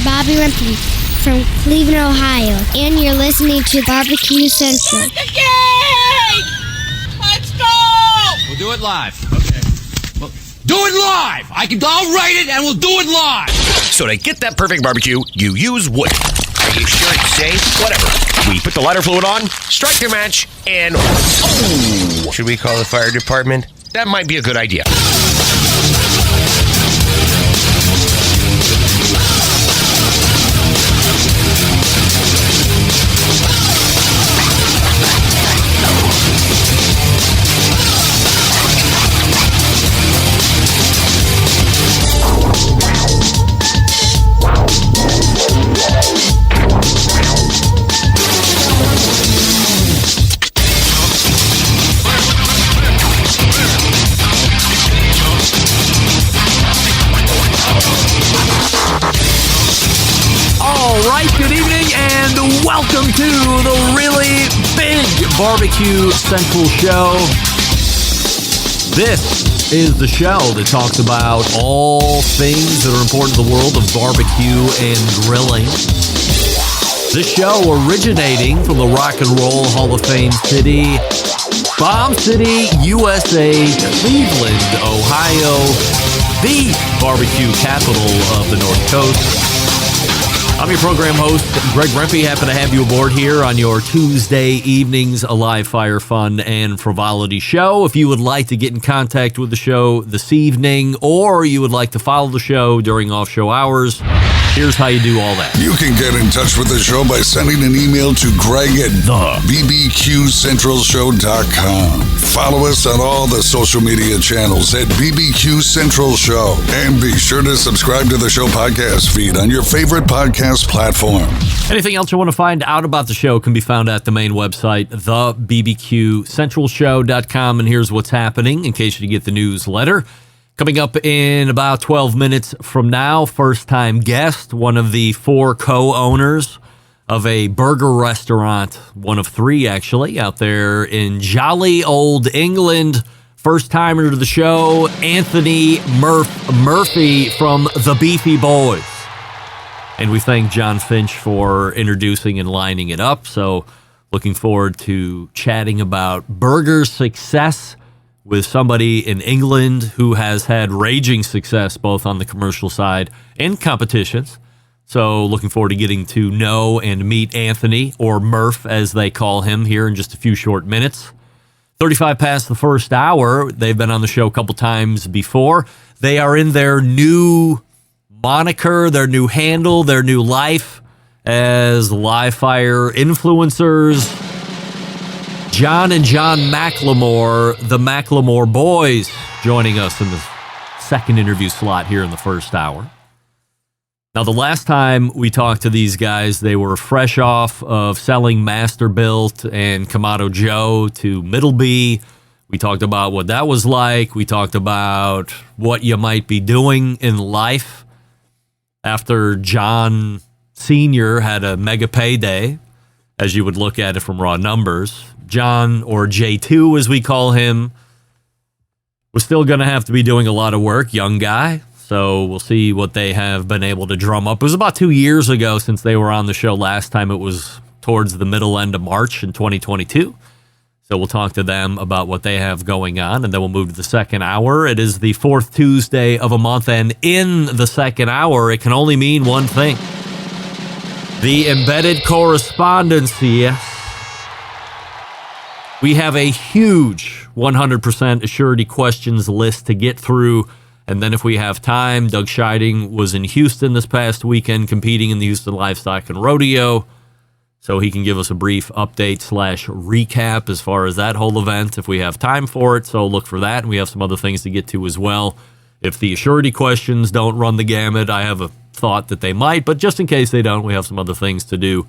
Bobby Rempe from Cleveland, Ohio, and you're listening to Barbecue Central. Yay! Let's go! We'll do it live. Okay. Well, do it live! I'll write it and we'll do it live! So to get that perfect barbecue, you use wood. Are you sure it's safe? Whatever. We put the lighter fluid on, strike your match, and... Oh! Should we call the fire department? That might be a good idea. Good evening and welcome to the really big Barbecue Central show. This is the show that talks about all things that are important to the world of barbecue and grilling. This show originating from the Rock and Roll Hall of Fame city, Bomb City, USA, Cleveland, Ohio, the barbecue capital of the North Coast. I'm your program host, Greg Rempe. Happy to have you aboard here on your Tuesday evenings, a live fire, fun, and frivolity show. If you would like to get in contact with the show this evening, or you would like to follow the show during off-show hours, here's how you do all that. You can get in touch with the show by sending an email to Greg at bbqcentralshow.com. Follow us on all the social media channels at BBQ Central Show. And be sure to subscribe to the show podcast feed on your favorite podcast platform. Anything else you want to find out about the show can be found at the main website, thebbqcentralshow.com. And here's what's happening in case you get the newsletter. Coming up in about 12 minutes from now, first-time guest, one of the 4 co-owners of a burger restaurant, one of 3 actually, out there in jolly old England. First-timer to the show, Anthony Murphy from the Beefy Boys. And we thank John Finch for introducing and lining it up. So looking forward to chatting about burger success with somebody in England who has had raging success both on the commercial side and competitions. So looking forward to getting to know and meet Anthony, or Murph as they call him, here in just a few short minutes. 35 past the first hour. They've been on the show a couple times before. They are in their new moniker, their new handle, their new life as live fire influencers. John and John McLemore, the McLemore Boys, joining us in the second interview slot here in the first hour. Now, the last time we talked to these guys, they were fresh off of selling Masterbuilt and Kamado Joe to Middleby. We talked about what that was like. We talked about what you might be doing in life after John Sr. had a mega payday, as you would look at it from raw numbers. John, or J2 as we call him, was still going to have to be doing a lot of work, young guy. So we'll see what they have been able to drum up. It was about 2 years ago since they were on the show last time. It was towards the middle end of March in 2022. So we'll talk to them about what they have going on, and then we'll move to the second hour. It is the 4th Tuesday of a month, and in the second hour, it can only mean one thing. The embedded correspondence, yes. We have a huge 100% assurity questions list to get through. And then if we have time, Doug Scheiding was in Houston this past weekend competing in the Houston Livestock and Rodeo. So he can give us a brief update / recap as far as that whole event if we have time for it. So look for that. And we have some other things to get to as well. If the assurity questions don't run the gamut, I have a thought that they might. But just in case they don't, we have some other things to do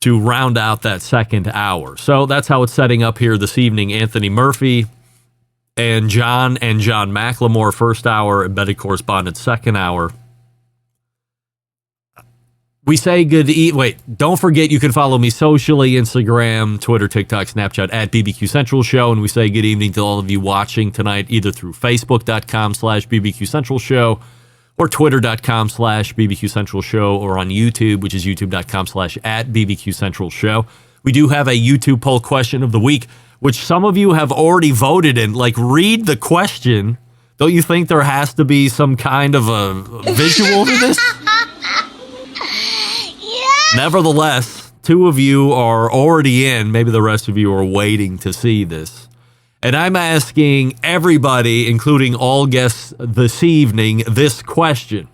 to round out that second hour. So that's how it's setting up here this evening. Anthony Murphy and John McLemore, first hour, embedded correspondent, second hour. We say don't forget you can follow me socially, Instagram, Twitter, TikTok, Snapchat, at BBQ Central Show. And we say good evening to all of you watching tonight, either through Facebook.com/BBQ Central Show or twitter.com/BBQ Central Show, or on YouTube, which is youtube.com/@BBQ Central Show. We do have a YouTube poll question of the week, which some of you have already voted in. Like, read the question. Don't you think there has to be some kind of a visual to this? Nevertheless, 2 of you are already in. Maybe the rest of you are waiting to see this. And I'm asking everybody, including all guests this evening, this question.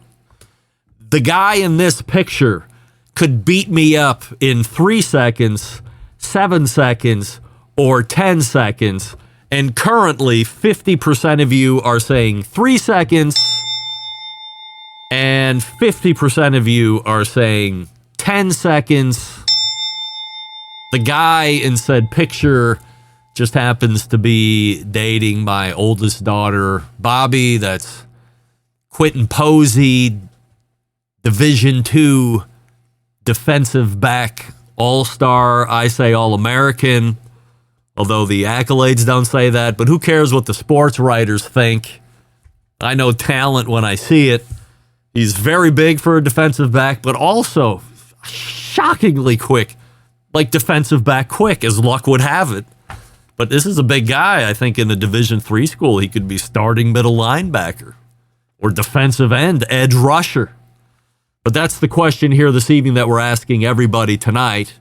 The guy in this picture could beat me up in 3 seconds, 7 seconds, or 10 seconds. And currently, 50% of you are saying 3 seconds, and 50% of you are saying 10 seconds. The guy in said picture just happens to be dating my oldest daughter, Bobby. That's Quentin Posey, Division II defensive back, all-star, I say all-American, although the accolades don't say that. But who cares what the sports writers think? I know talent when I see it. He's very big for a defensive back, but also shockingly quick, like defensive back quick, as luck would have it. But this is a big guy. I think in the Division III school, he could be starting middle linebacker or defensive end, edge rusher. But that's the question here this evening that we're asking everybody tonight.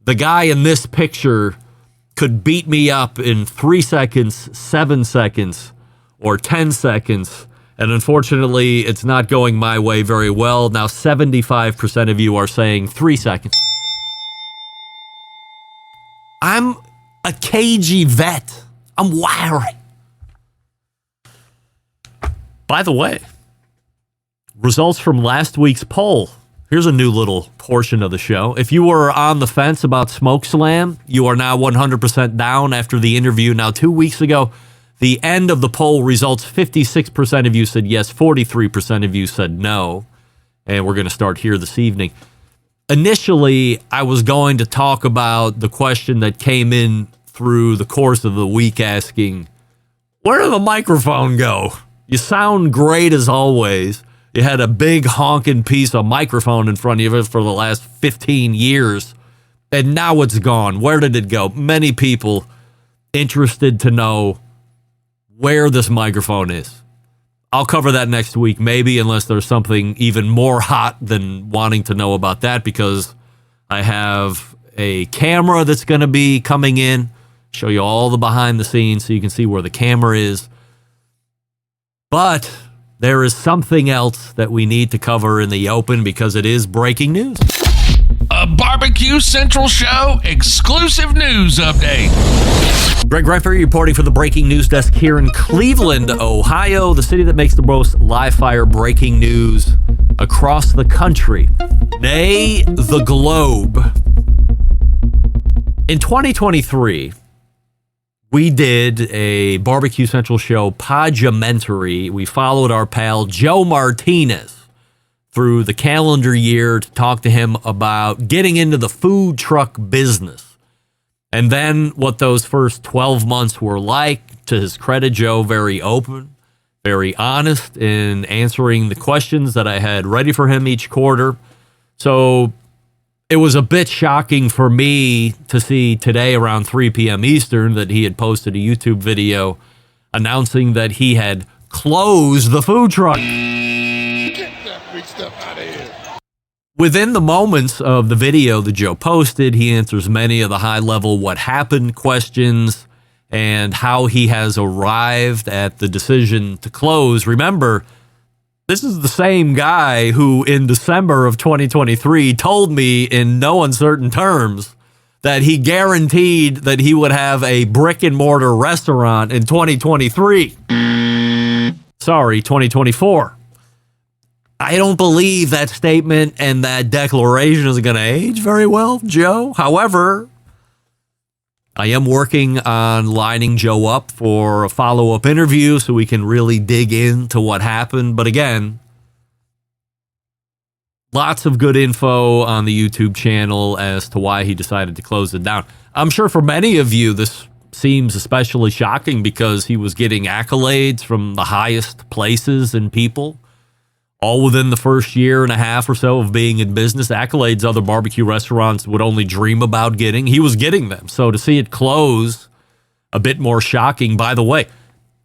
The guy in this picture could beat me up in 3 seconds, 7 seconds, or 10 seconds. And unfortunately, it's not going my way very well. Now, 75% of you are saying 3 seconds. I'm a cagey vet. I'm wiry. By the way, results from last week's poll. Here's a new little portion of the show. If you were on the fence about SmokeSlam, you are now 100% down after the interview. Now, 2 weeks ago, the end of the poll results, 56% of you said yes, 43% of you said no. And we're going to start here this evening. Initially, I was going to talk about the question that came in through the course of the week asking, where did the microphone go? You sound great as always. You had a big honking piece of microphone in front of you for the last 15 years, and now it's gone. Where did it go? Many people interested to know where this microphone is. I'll cover that next week, maybe, unless there's something even more hot than wanting to know about that, because I have a camera that's going to be coming in, show you all the behind the scenes so you can see where the camera is. But there is something else that we need to cover in the open because it is breaking news. A Barbecue Central Show exclusive news update. Greg Reiffer reporting for the breaking news desk here in Cleveland, Ohio, the city that makes the most live fire breaking news across the country, nay, the globe. In 2023, we did a Barbecue Central Show podumentary. We followed our pal Joe Martinez through the calendar year to talk to him about getting into the food truck business. And then what those first 12 months were like. To his credit, Joe, very open, very honest in answering the questions that I had ready for him each quarter. So it was a bit shocking for me to see today around 3 p.m. Eastern that he had posted a YouTube video announcing that he had closed the food truck. Within the moments of the video that Joe posted, he answers many of the high-level what happened questions and how he has arrived at the decision to close. Remember, this is the same guy who in December of 2023 told me in no uncertain terms that he guaranteed that he would have a brick-and-mortar restaurant in 2023. Sorry, 2024. I don't believe that statement and that declaration is going to age very well, Joe. However, I am working on lining Joe up for a follow-up interview so we can really dig into what happened. But again, lots of good info on the YouTube channel as to why he decided to close it down. I'm sure for many of you, this seems especially shocking because he was getting accolades from the highest places and people. all within the first year and a half or so of being in business. Accolades other barbecue restaurants would only dream about getting. He was getting them. So to see it close, a bit more shocking. By the way,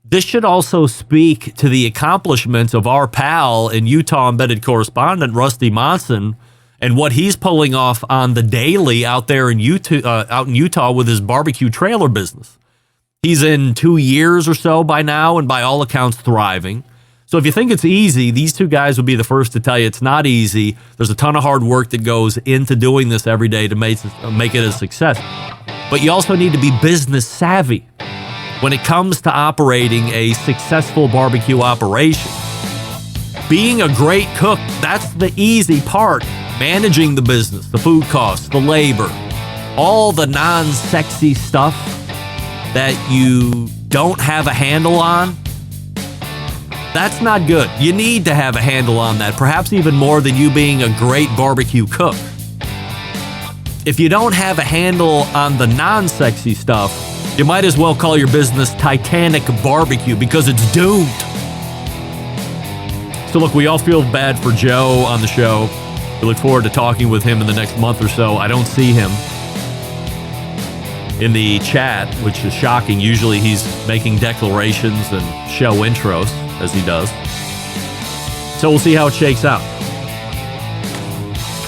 this should also speak to the accomplishments of our pal and Utah embedded correspondent, Rusty Monson, and what he's pulling off on the daily out there in Utah with his barbecue trailer business. He's in 2 years or so by now, and by all accounts, thriving. So if you think it's easy, these two guys would be the first to tell you it's not easy. There's a ton of hard work that goes into doing this every day to make it a success. But you also need to be business savvy when it comes to operating a successful barbecue operation. Being a great cook, that's the easy part. Managing the business, the food costs, the labor, all the non-sexy stuff that you don't have a handle on, that's not good. You need to have a handle on that, perhaps even more than you being a great barbecue cook. If you don't have a handle on the non-sexy stuff, you might as well call your business Titanic Barbecue because it's doomed. So look, we all feel bad for Joe on the show. We look forward to talking with him in the next month or so. I don't see him in the chat, which is shocking. Usually he's making declarations and show intros, as he does. So we'll see how it shakes out.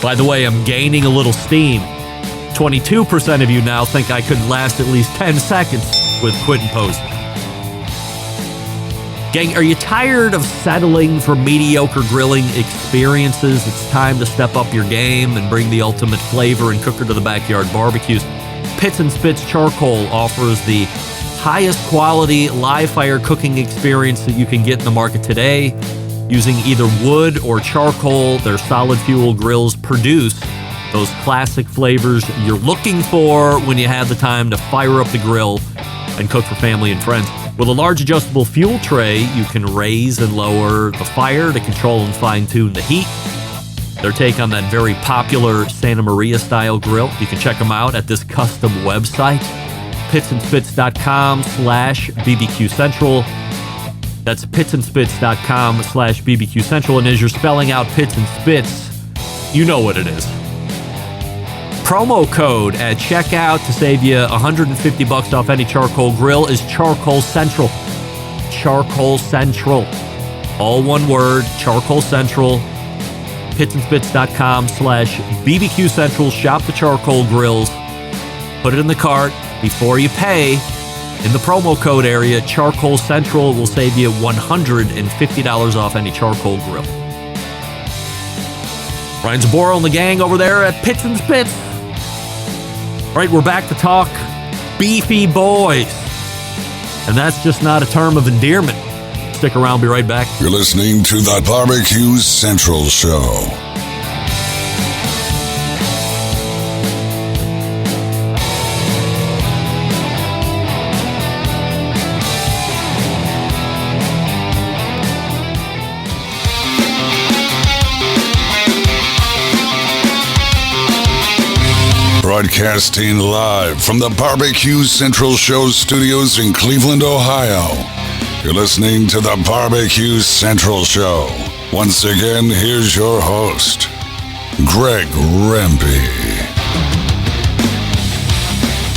By the way, I'm gaining a little steam. 22% of you now think I could last at least 10 seconds with quit and posing. Gang, are you tired of settling for mediocre grilling experiences? It's time to step up your game and bring the ultimate flavor and cooker to the backyard barbecues. Pits and Spits Charcoal offers the highest quality live fire cooking experience that you can get in the market today. Using either wood or charcoal, their solid fuel grills produce those classic flavors you're looking for when you have the time to fire up the grill and cook for family and friends. With a large adjustable fuel tray, you can raise and lower the fire to control and fine-tune the heat. Their take on that very popular Santa Maria style grill. You can check them out at this custom website, pitsandspits.com/BBQ Central. That's pitsandspits.com/BBQ Central. And as you're spelling out Pits and Spits, you know what it is. Promo code at checkout to save you $150 off any charcoal grill is Charcoal Central. Charcoal Central. All one word, Charcoal Central. Pitsandspits.com/BBQ Central. Shop the charcoal grills. Put it in the cart before you pay. In the promo code area, Charcoal Central will save you $150 off any charcoal grill. Ryan Zaboro and the gang over there at Pits and Spits. All right, we're back to talk Beefy Boys. And that's just not a term of endearment. Stick around, be right back. You're listening to the Barbecue Central Show. Broadcasting live from the Barbecue Central Show studios in Cleveland, Ohio. You're listening to the Barbecue Central Show. Once again, here's your host, Greg Rempe.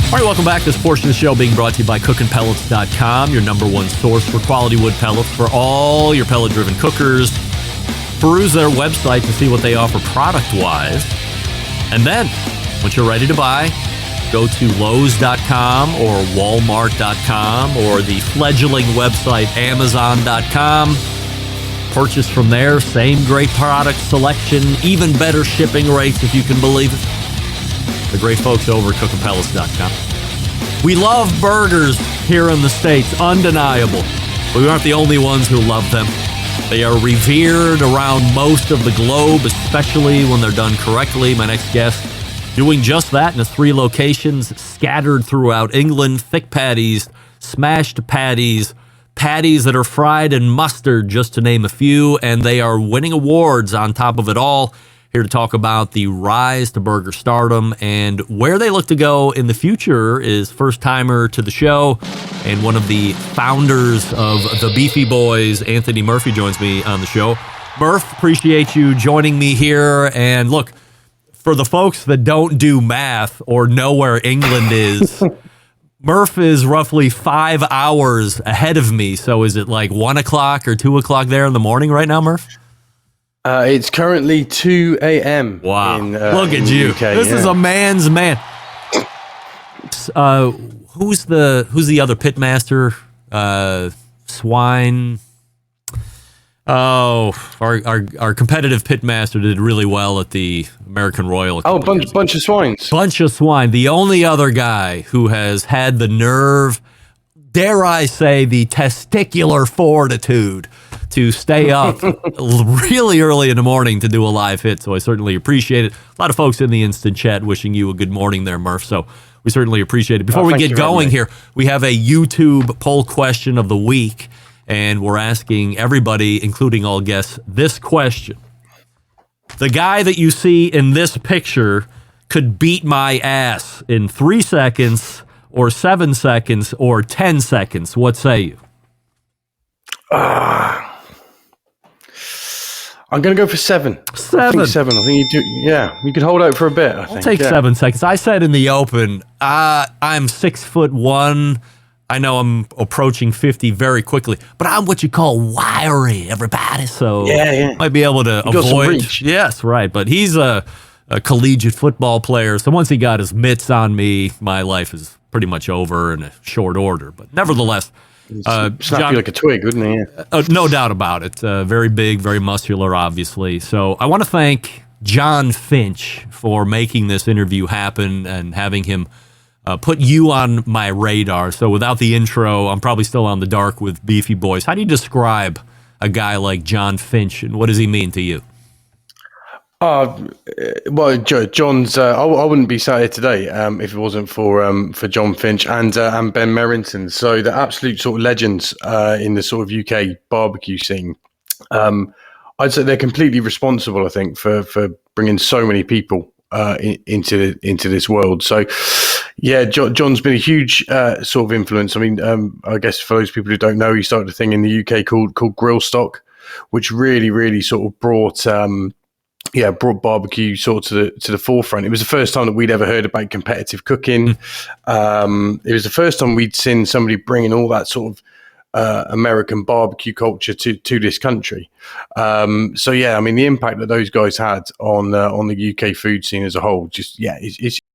All right, welcome back. This portion of the show being brought to you by CookinPellets.com, your number one source for quality wood pellets for all your pellet-driven cookers. Peruse their website to see what they offer product-wise. And then, once you're ready to buy, go to Lowe's.com or Walmart.com or the fledgling website Amazon.com. Purchase from there. Same great product selection, even better shipping rates if you can believe it. The great folks over at CookinPellets.com. We love burgers here in the States, undeniable. But we aren't the only ones who love them. They are revered around most of the globe, especially when they're done correctly. My next guest doing just that in his 3 locations scattered throughout England. Thick patties, smashed patties, patties that are fried in mustard, just to name a few, and they are winning awards on top of it all. Here to talk about the rise to burger stardom and where they look to go in the future is first-timer to the show and one of the founders of the Beefy Boys, Anthony Murphy, joins me on the show. Murph, appreciate you joining me here. And look, for the folks that don't do math or know where England is, Murph is roughly 5 hours ahead of me. So is it like 1 o'clock or 2 o'clock there in the morning right now, Murph? It's currently 2 a.m. Wow. Look at you. UK, this is a man's man. Who's the other pitmaster? Swine. Oh, our competitive pitmaster did really well at the American Royal. Bunch of swines. Bunch of swine. The only other guy who has had the nerve, dare I say, the testicular fortitude to stay up really early in the morning to do a live hit. So I certainly appreciate it. A lot of folks in the instant chat wishing you a good morning there, Murph. So we certainly appreciate it. Before we get going here, we have a YouTube poll question of the week. And we're asking everybody, including all guests, this question. The guy that you see in this picture could beat my ass in 3 seconds or 7 seconds or 10 seconds. What say you? I'm going to go for 7. 7. I think 7. I think you do. Yeah, you could hold out for a bit. I'll take 7 seconds. I said in the open, I'm 6'1". I know I'm approaching 50 very quickly, but I'm what you call wiry, everybody. So might be able to avoid. Yes, right. But he's a collegiate football player. So once he got his mitts on me, my life is pretty much over in a short order. But nevertheless, snap you like a twig, wouldn't he? Yeah. No doubt about it. Very big, very muscular, obviously. So I want to thank John Finch for making this interview happen and having him put you on my radar. So without the intro, I'm probably still on the dark with Beefy Boys. How do you describe a guy like John Finch, and what does he mean to you? Well, John's. I wouldn't be sat here today if it wasn't for John Finch and Ben Merrington. So the absolute sort of legends in the sort of UK barbecue scene. I'd say they're completely responsible, I think, for bringing so many people into this world. So. Yeah, John's been a huge sort of influence. I mean, I guess for those people who don't know, he started a thing in the UK called Grill Stock, which really sort of brought barbecue sort of to the forefront. It was the first time that we'd ever heard about competitive cooking. It was the first time we'd seen somebody bringing all that sort of American barbecue culture to this country. So yeah, I mean, the impact that those guys had on the UK food scene as a whole, it's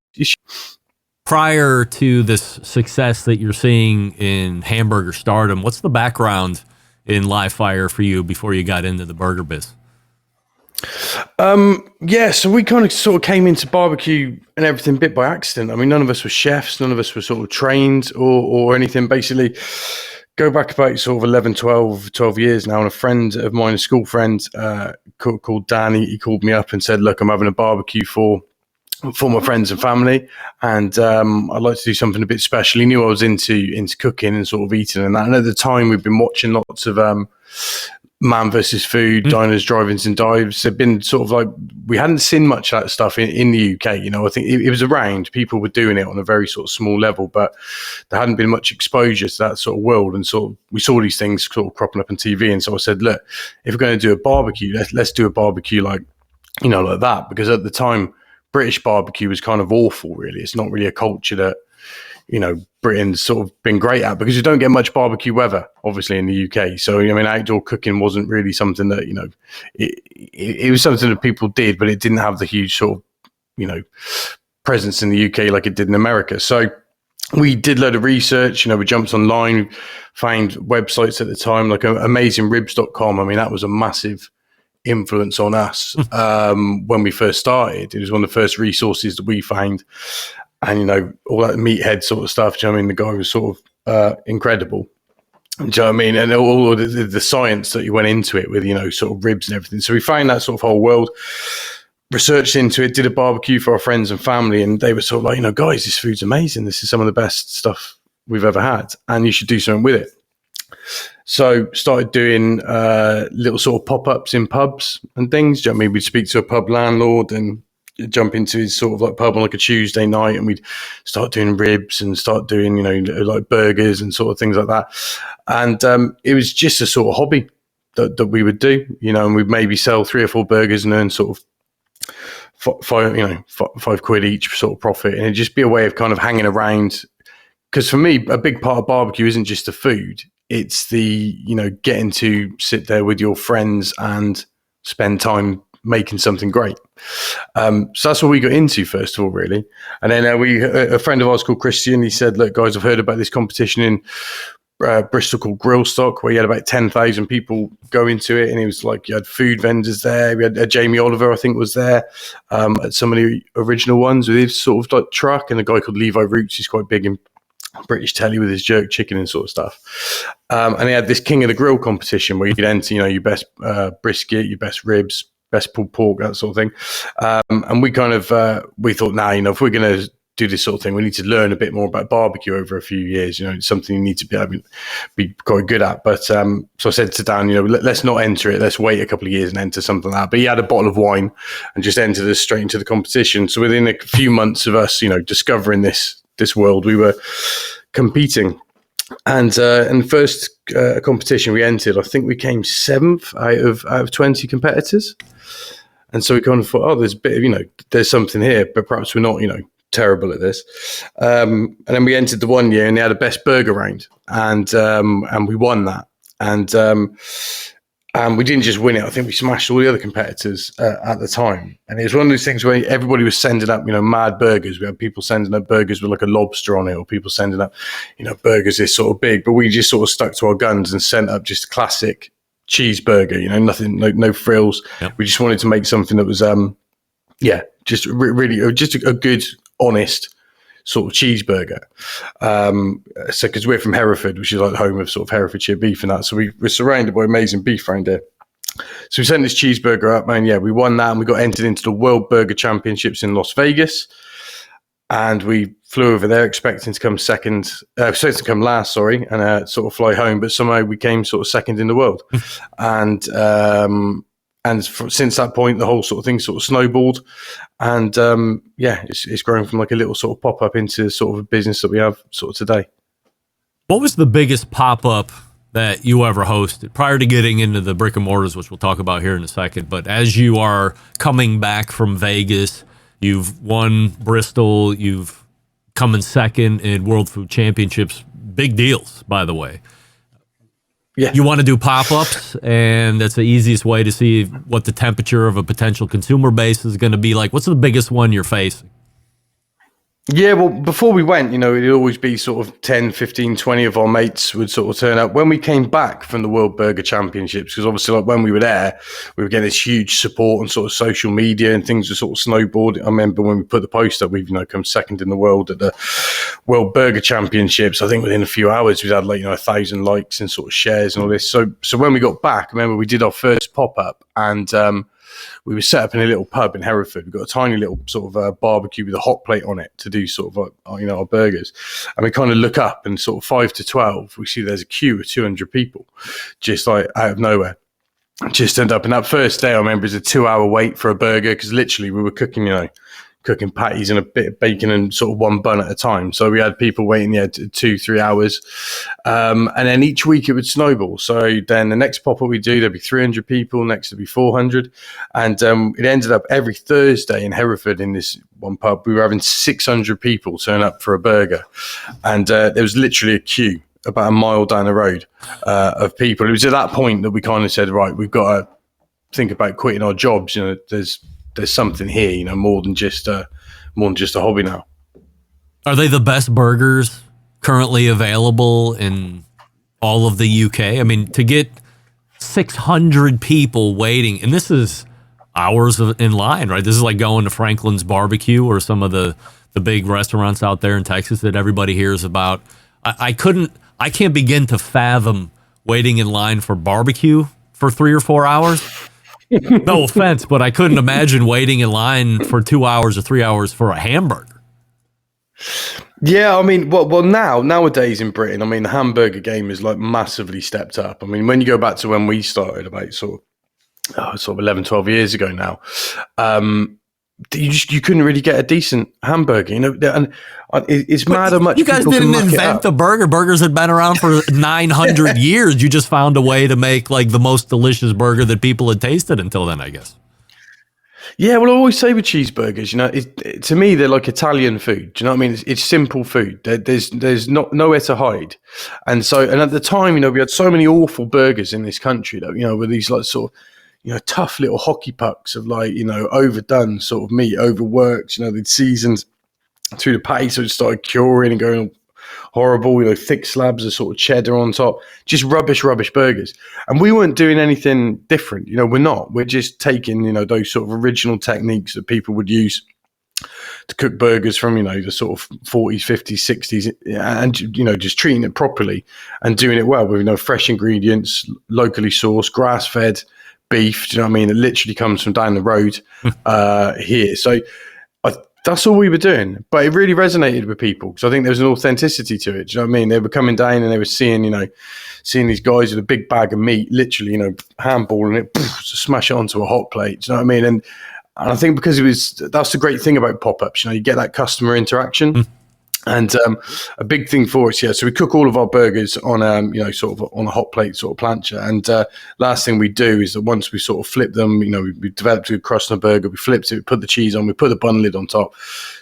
Prior to this success that you're seeing in hamburger stardom, what's the background in live fire for you before you got into the burger biz? So we kind of sort of came into barbecue and everything bit by accident. I mean, none of us were chefs, none of us were sort of trained or anything. Basically, go back about sort of 11, 12 years now, and a friend of mine, a school friend called Dan, he called me up and said, look, I'm having a barbecue for my friends and family, and I'd like to do something a bit special. He knew I was into cooking and sort of eating and that. And at the time, we'd been watching lots of Man vs. Food, Diners, Drive-ins and Dives. It'd been sort of like, we hadn't seen much of that stuff in the UK. You know, I think it was around. People were doing it on a very sort of small level, but there hadn't been much exposure to that sort of world. And sort of, we saw these things sort of cropping up on TV. And so I said, look, if we're going to do a barbecue, let's do a barbecue like that. Because at the time, British barbecue was kind of awful, really. It's not really a culture that, Britain's sort of been great at, because you don't get much barbecue weather, obviously, in the UK. So, I mean, outdoor cooking wasn't really something that, it was something that people did, but it didn't have the huge sort of, presence in the UK like it did in America. So we did a load of research, we jumped online, found websites at the time, like AmazingRibs.com. I mean, that was a massive influence on us when we first started. It was one of the first resources that we found, and all that meathead sort of stuff. Do you know what I mean? The guy was sort of incredible. Do you know what I mean? And all the science that you went into it with, sort of ribs and everything. So we found that sort of whole world, researched into it, did a barbecue for our friends and family, and they were sort of like, guys, this food's amazing. This is some of the best stuff we've ever had, and you should do something with it. So started doing little sort of pop-ups in pubs and things. Do you know what I mean? We'd speak to a pub landlord and jump into his sort of like pub on like a Tuesday night, and we'd start doing ribs and start doing, like burgers and sort of things like that. And it was just a sort of hobby that we would do, and we'd maybe sell 3 or 4 burgers and earn sort of £5 each sort of profit, and it'd just be a way of kind of hanging around. Because for me, a big part of barbecue isn't just the food; it's the getting to sit there with your friends and spend time making something great. So that's what we got into first of all, really. And then a friend of ours called Christian, he said, "Look, guys, I've heard about this competition in Bristol called Grill Stock, where you had about 10,000 people go into it, and it was like you had food vendors there. We had Jamie Oliver, I think, was there at some of the original ones with his sort of like truck, and a guy called Levi Roots, he's quite big in British telly with his jerk chicken and sort of stuff. And they had this King of the Grill competition where you could enter, your best brisket, your best ribs, best pulled pork, that sort of thing. And we kind of we thought, if we're going to do this sort of thing, we need to learn a bit more about barbecue over a few years. It's something you need to be quite good at. But so I said to Dan, let's not enter it. Let's wait a couple of years and enter something like that. But he had a bottle of wine and just entered us straight into the competition. So within a few months of us, discovering this world, we were competing. And in the first competition we entered, I think we came 7th out of 20 competitors. And so we kind of thought, there's a bit of, there's something here, but perhaps we're not, terrible at this. And then we entered the one year and they had a best burger round, and we won that. And we didn't just win it. I think we smashed all the other competitors at the time. And it was one of those things where everybody was sending up, mad burgers. We had people sending up burgers with like a lobster on it, or people sending up, burgers this sort of big. But we just sort of stuck to our guns and sent up just a classic cheeseburger, nothing, no frills. Yep. We just wanted to make something that was, just really, just a good, honest sort of cheeseburger. So because we're from Hereford, which is like the home of sort of Herefordshire beef and that. So we're surrounded by amazing beef around here. So we sent this cheeseburger up, man. Yeah, we won that, and we got entered into the World Burger Championships in Las Vegas. And we flew over there expecting to come last, and sort of fly home. But somehow we came sort of second in the world. Since that point, the whole sort of thing sort of snowballed. And it's grown from like a little sort of pop-up into sort of a business that we have sort of today. What was the biggest pop-up that you ever hosted prior to getting into the brick and mortars, which we'll talk about here in a second? But as you are coming back from Vegas, you've won Bristol, you've come in second in World Food Championships. Big deals, by the way. Yeah. You want to do pop-ups, and that's the easiest way to see what the temperature of a potential consumer base is going to be like. What's the biggest one you're facing? Yeah, well, before we went, it'd always be sort of 10, 15, 20 of our mates would sort of turn up. When we came back from the World Burger Championships, because obviously like when we were there, we were getting this huge support on sort of social media, and things were sort of snowboarding. I remember when we put the post up, we've come second in the world at the World Burger Championships. I think within a few hours, we'd had 1,000 likes and sort of shares and all this. So when we got back, I remember we did our first pop-up, and we were set up in a little pub in Hereford. We've got a tiny little sort of barbecue with a hot plate on it to do sort of our burgers. And we kind of look up, and sort of 5 to 12, we see there's a queue of 200 people just like out of nowhere. Just turned up. And that first day, I remember, it was a 2-hour wait for a burger, because literally we were cooking patties and a bit of bacon and sort of one bun at a time. So we had people waiting 2-3 hours. And then each week it would snowball. So then the next pop-up we do, there'd be 300 people, next there'd be 400. And it ended up every Thursday in Hereford in this one pub, we were having 600 people turn up for a burger. And there was literally a queue about a mile down the road of people. It was at that point that we kind of said, right, we've got to think about quitting our jobs. There's something here, more than just a hobby now. Are they the best burgers currently available in all of the UK? I mean, to get 600 people waiting, and this is hours in line, right? This is like going to Franklin's Barbecue or some of the big restaurants out there in Texas that everybody hears about. I can't begin to fathom waiting in line for barbecue for 3 or 4 hours. No offense, but I couldn't imagine waiting in line for 2 hours or 3 hours for a hamburger. Yeah, I mean, well, nowadays in Britain, I mean, the hamburger game is massively stepped up. I mean, when you go back to when we started about sort of 11, 12 years ago now, you couldn't really get a decent hamburger, you know. And it's mad how much you guys people didn't can muck it invent up. the burger. Burgers had been around for 900 years. You just found a way to make like the most delicious burger that people had tasted until then, I guess. Yeah, well, I always say with cheeseburgers, you know, to me they're like Italian food. Do you know what I mean? It's simple food. There's nowhere to hide, and at the time, you know, we had so many awful burgers in this country that, you know, with these like sort of, you know, tough little hockey pucks of like, you know, overdone sort of meat, overworked. You know, they'd seasoned through the patty, so it started curing and going horrible, you know, thick slabs of sort of cheddar on top, just rubbish burgers. And we weren't doing anything different, you know, we're just taking, you know, those sort of original techniques that people would use to cook burgers from, you know, the sort of 40s, 50s, 60s, and, you know, just treating it properly and doing it well with, you know, fresh ingredients, locally sourced, grass-fed beef, do you know what I mean? It literally comes from down the road here. So that's all we were doing, but it really resonated with people because I think there was an authenticity to it. Do you know what I mean? They were coming down and they were seeing these guys with a big bag of meat, literally, you know, handballing it, smash it onto a hot plate. Do you know what I mean? And I think because that's the great thing about pop-ups, you know, you get that customer interaction. And a big thing for us, yeah. So we cook all of our burgers on, you know, sort of on a hot plate sort of plancha. And last thing we do is that once we sort of flip them, you know, we developed a crust on a burger, we flipped it, we put the cheese on, we put the bun lid on top,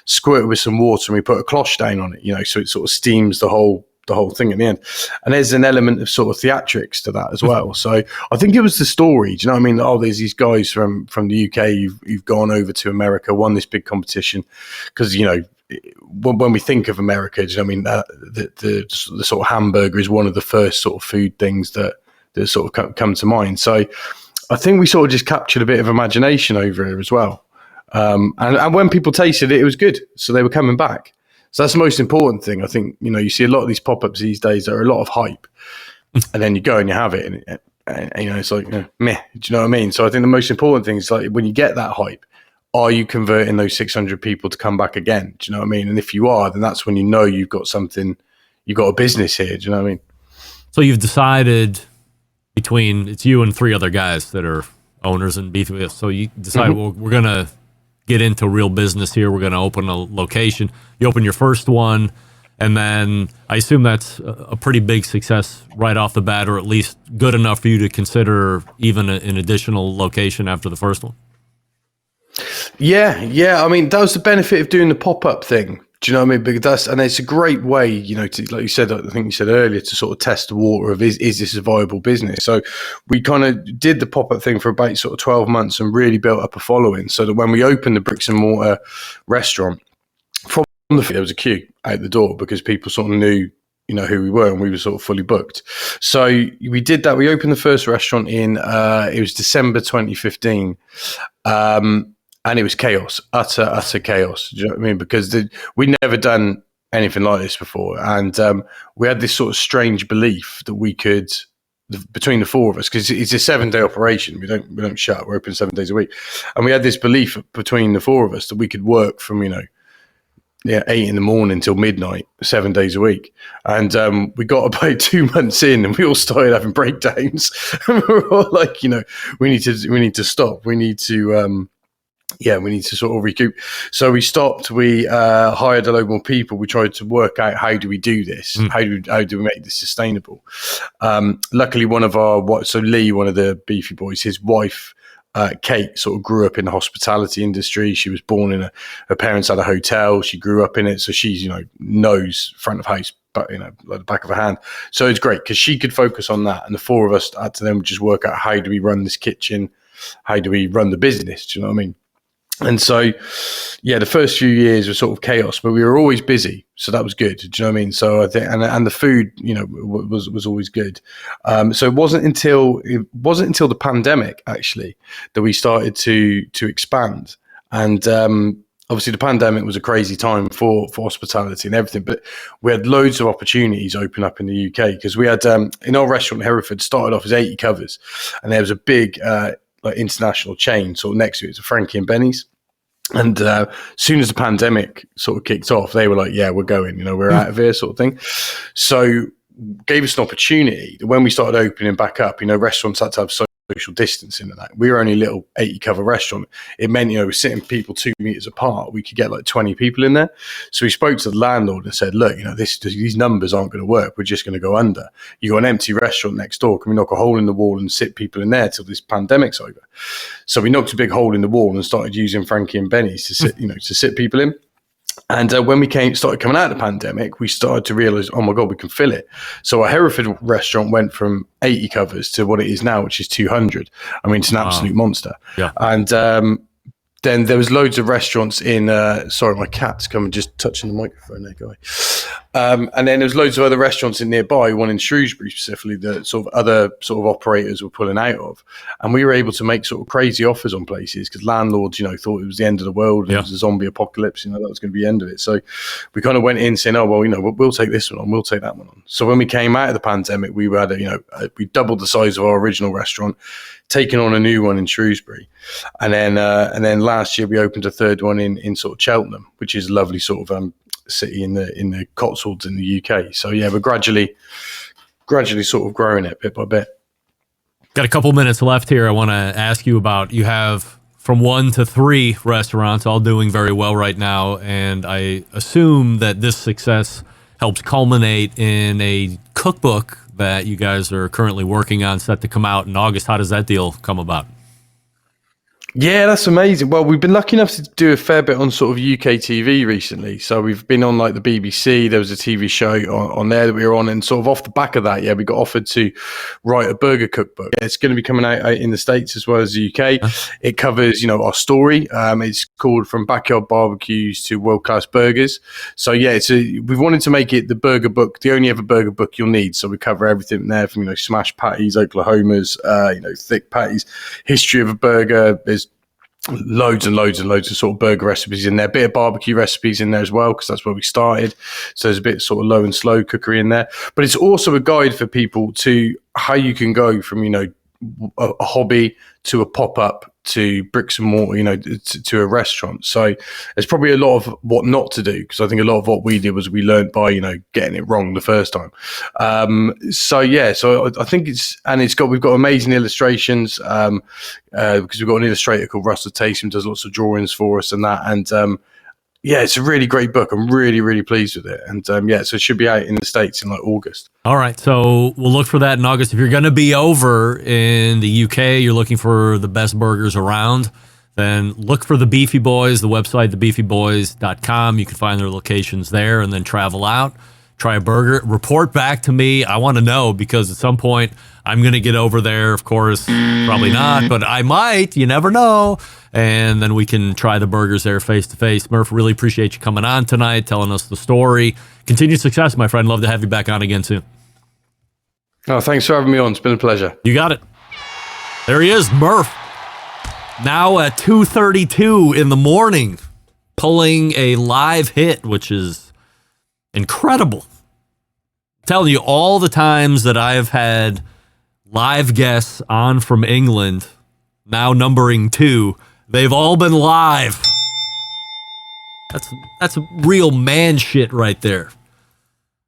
squirt it with some water, and we put a cloche stain on it, you know, so it sort of steams the whole thing at the end. And there's an element of sort of theatrics to that as well. So I think it was the story. Do you know what I mean? Oh, there's these guys from the UK who've gone over to America, won this big competition, because, you know, when we think of America, do you know what I mean? The sort of hamburger is one of the first sort of food things that sort of come to mind. So I think we sort of just captured a bit of imagination over here as well. And when people tasted it, it was good. So they were coming back. So that's the most important thing. I think, you know, you see a lot of these pop-ups these days that are a lot of hype, and then you go and you have it, and you know, it's like, meh. Do you know what I mean? So I think the most important thing is like when you get that hype, are you converting those 600 people to come back again? Do you know what I mean? And if you are, then that's when you know you've got a business here. Do you know what I mean? So you've decided it's you and 3 other guys that are owners in Beefy. So you decide, well, we're going to get into real business here. We're going to open a location. You open your first one, and then I assume that's a pretty big success right off the bat, or at least good enough for you to consider even an additional location after the first one. Yeah. I mean, that was the benefit of doing the pop-up thing. Do you know what I mean? Because it's a great way, you know, to, like you said, I think you said earlier, to sort of test the water of is this a viable business? So we kind of did the pop-up thing for about sort of 12 months and really built up a following, so that when we opened the bricks and mortar restaurant, from there was a queue out the door because people sort of knew, you know, who we were, and we were sort of fully booked. So we did that. We opened the first restaurant in, it was December 2015. And it was chaos, utter chaos. Do you know what I mean? Because we'd never done anything like this before. And we had this sort of strange belief that we could, between the 4 of us, because it's a 7-day operation. We don't shut. We're open 7 days a week. And we had this belief between the 4 of us that we could work from, you know, 8 in the morning till midnight, 7 days a week. And we got about 2 months in, and we all started having breakdowns. And we were all like, you know, we need to stop. We need to sort of recoup. So we stopped. We hired a load more people. We tried to work out, how do we do this? How do we make this sustainable? Luckily, one of Lee, one of the Beefy boys, his wife, Kate, sort of grew up in the hospitality industry. She was born in her parents had a hotel. She grew up in it. So she's, you know, knows front of house, but, you know, like the back of her hand. So it's great because she could focus on that. And the 4 of us had to then just work out, how do we run this kitchen? How do we run the business? Do you know what I mean? And so, yeah, the first few years were sort of chaos, but we were always busy, so that was good. Do you know what I mean? So I think, and the food, you know, was always good. So it wasn't until the pandemic actually that we started to expand. And obviously, the pandemic was a crazy time for hospitality and everything, but we had loads of opportunities open up in the UK because we had in our restaurant in Hereford started off as 80 covers, and there was a big like international chain sort of next to it. It's a Frankie and Benny's. And as soon as the pandemic sort of kicked off, they were like, yeah, we're going, you know, we're out of here sort of thing. So gave us an opportunity that when we started opening back up, you know, restaurants had to have so social distancing and that. We were only a little 80 cover restaurant. It meant, we're sitting people 2 meters apart. We could get like 20 people in there. So we spoke to the landlord and said, look, these numbers aren't going to work. We're just going to go under. You got an empty restaurant next door. Can we knock a hole in the wall and sit people in there till this pandemic's over? So we knocked a big hole in the wall and started using Frankie and Benny's to sit, to sit people in. And when we started coming out of the pandemic, we started to realize, oh my God, we can fill it. So our Hereford restaurant went from 80 covers to what it is now, which is 200. I mean, it's an absolute monster. Yeah. And then there was loads of restaurants in, sorry, my cat's coming, just touching the microphone there, guy. And then there was loads of other restaurants in nearby, one in Shrewsbury specifically, that sort of other sort of operators were pulling out of. And we were able to make sort of crazy offers on places because landlords, thought it was the end of the world. It was a zombie apocalypse, that was going to be the end of it. So we kind of went in saying, oh, well, we'll take this one on, we'll take that one on. So when we came out of the pandemic, we had, we doubled the size of our original restaurant, taking on a new one in Shrewsbury. And then last year we opened a third one in sort of Cheltenham, which is a lovely sort of city in the Cotswolds in the UK. So yeah, we're gradually sort of growing it bit by bit. Got a couple minutes left here. I want to ask you about, you have from 1 to 3 restaurants all doing very well right now, and I assume that this success helps culminate in a cookbook that you guys are currently working on, set to come out in August. How does that deal come about? Yeah, that's amazing. Well, we've been lucky enough to do a fair bit on sort of UK TV recently. So we've been on like the BBC. There was a TV show on there that we were on, and sort of off the back of that, we got offered to write a burger cookbook. It's going to be coming out in the States as well as the UK. It covers, our story. It's called From Backyard Barbecues to World Class Burgers. So yeah, we've wanted to make it the burger book, the only ever burger book you'll need. So we cover everything there from, smash patties, Oklahomas, thick patties, history of a burger. There's loads and loads and loads of sort of burger recipes in there, a bit of barbecue recipes in there as well, because that's where we started. So there's a bit sort of low and slow cookery in there, but it's also a guide for people to how you can go from, a hobby to a pop-up to bricks and mortar, to a restaurant. So there's probably a lot of what not to do, because I think a lot of what we did was we learned by, getting it wrong the first time. So I think we've got amazing illustrations, because we've got an illustrator called Russell Tace who does lots of drawings for us and that. And, it's a really great book. I'm really, really pleased with it. And so it should be out in the States in like August. All right. So we'll look for that in August. If you're going to be over in the UK, you're looking for the best burgers around, then look for the Beefy Boys, the website, thebeefyboys.com. You can find their locations there, and then travel out, try a burger, report back to me. I want to know, because at some point I'm going to get over there. Of course, probably not, but I might. You never know. And then we can try the burgers there face to face. Murph, really appreciate you coming on tonight, telling us the story. Continued success, my friend. Love to have you back on again soon. Oh, thanks for having me on. It's been a pleasure. You got it. There he is, Murph. Now at 2:32 in the morning, pulling a live hit, which is incredible. I'm telling you, all the times that I've had live guests on from England, now numbering 2, they've all been live. That's real man shit right there.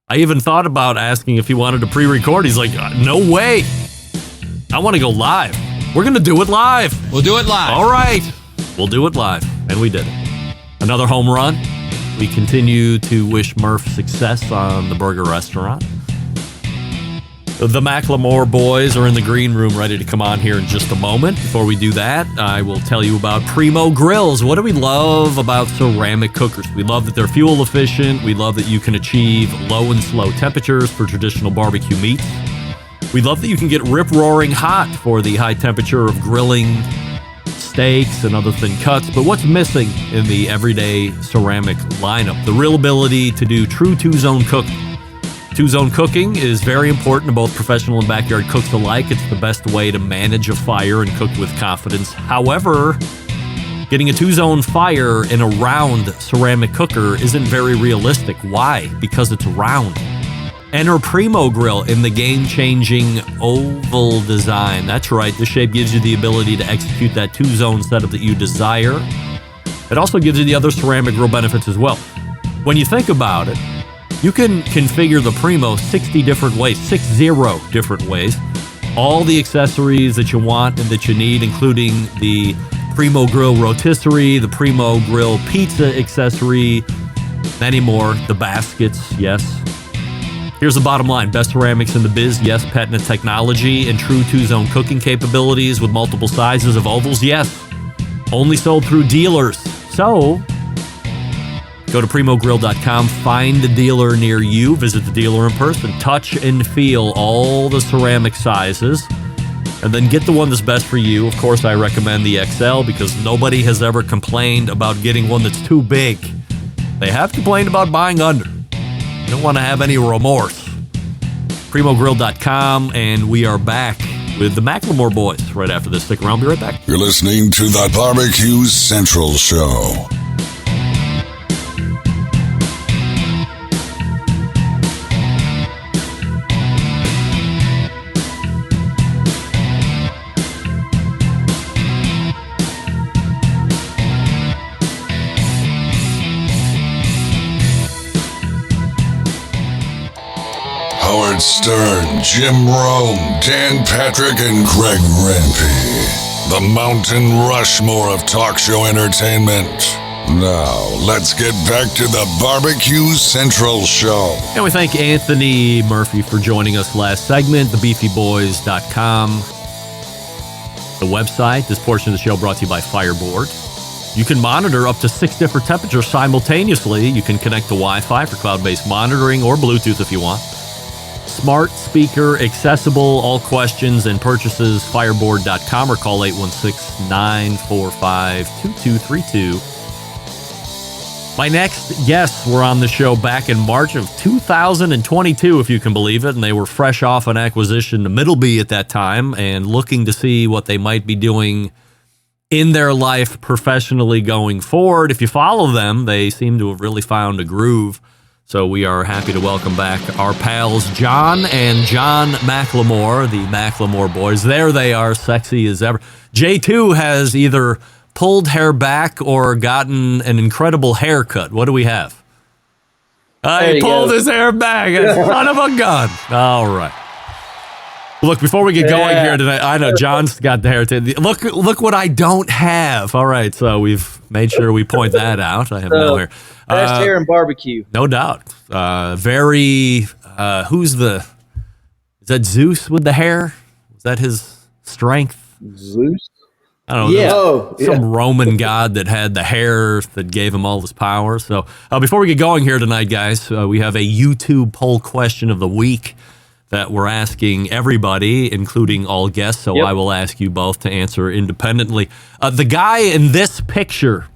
I even thought about asking if he wanted to pre-record. He's like, no way. I want to go live. We're going to do it live. We'll do it live. All right. We'll do it live. And we did it. Another home run. We continue to wish Murph success on the burger restaurant. The McLemore boys are in the green room ready to come on here in just a moment. Before we do that, I will tell you about Primo Grills. What do we love about ceramic cookers? We love that they're fuel efficient. We love that you can achieve low and slow temperatures for traditional barbecue meats. We love that you can get rip-roaring hot for the high temperature of grilling steaks and other thin cuts. But what's missing in the everyday ceramic lineup? The real ability to do true two-zone cooking. Two-zone cooking is very important to both professional and backyard cooks alike. It's the best way to manage a fire and cook with confidence. However, getting a two-zone fire in a round ceramic cooker isn't very realistic. Why? Because it's round. Enter Primo Grill in the game-changing oval design. That's right, the shape gives you the ability to execute that two-zone setup that you desire. It also gives you the other ceramic grill benefits as well. When you think about it, you can configure the Primo 60 different ways, 60 different ways. all the accessories that you want and that you need, including the Primo Grill rotisserie, the Primo Grill pizza accessory, many more, the baskets, yes. Here's the bottom line. Best ceramics in the biz, yes. Patented technology and true two-zone cooking capabilities with multiple sizes of ovals, yes. Only sold through dealers. So, go to primogrill.com, find the dealer near you, visit the dealer in person, touch and feel all the ceramic sizes, and then get the one that's best for you. Of course, I recommend the XL because nobody has ever complained about getting one that's too big. They have complained about buying under. You don't want to have any remorse. primogrill.com, and we are back with the McLemore boys right after this. Stick around, be right back. You're listening to the Barbecue Central Show. Howard Stern, Jim Rome, Dan Patrick, and Greg Rempe. The Mountain Rushmore of talk show entertainment. Now, let's get back to the Barbecue Central Show. And we thank Anthony Murphy for joining us last segment, thebeefyboys.com. The website, this portion of the show brought to you by Fireboard. You can monitor up to 6 different temperatures simultaneously. You can connect to Wi-Fi for cloud-based monitoring or Bluetooth if you want. Smart speaker, accessible, all questions and purchases, fireboard.com or call 816-945-2232. My next guests were on the show back in March of 2022, if you can believe it, and they were fresh off an acquisition to Middleby at that time and looking to see what they might be doing in their life professionally going forward. If you follow them, they seem to have really found a groove. So we are happy to welcome back our pals, John and John McLemore, the McLemore boys. There they are, sexy as ever. J2 has either pulled hair back or gotten an incredible haircut. What do we have? He pulled his hair back. Son of a gun. All right. Look, before we get going here tonight, I know John's got the hair. Look what I don't have. All right, so we've made sure we point that out. I have no hair. Best hair in barbecue. No doubt. Is that Zeus with the hair? Is that his strength? Zeus? I don't know. Some Roman god that had the hair that gave him all his power. So before we get going here tonight, guys, we have a YouTube poll question of the week that we're asking everybody, including all guests. So I will ask you both to answer independently. The guy in this picture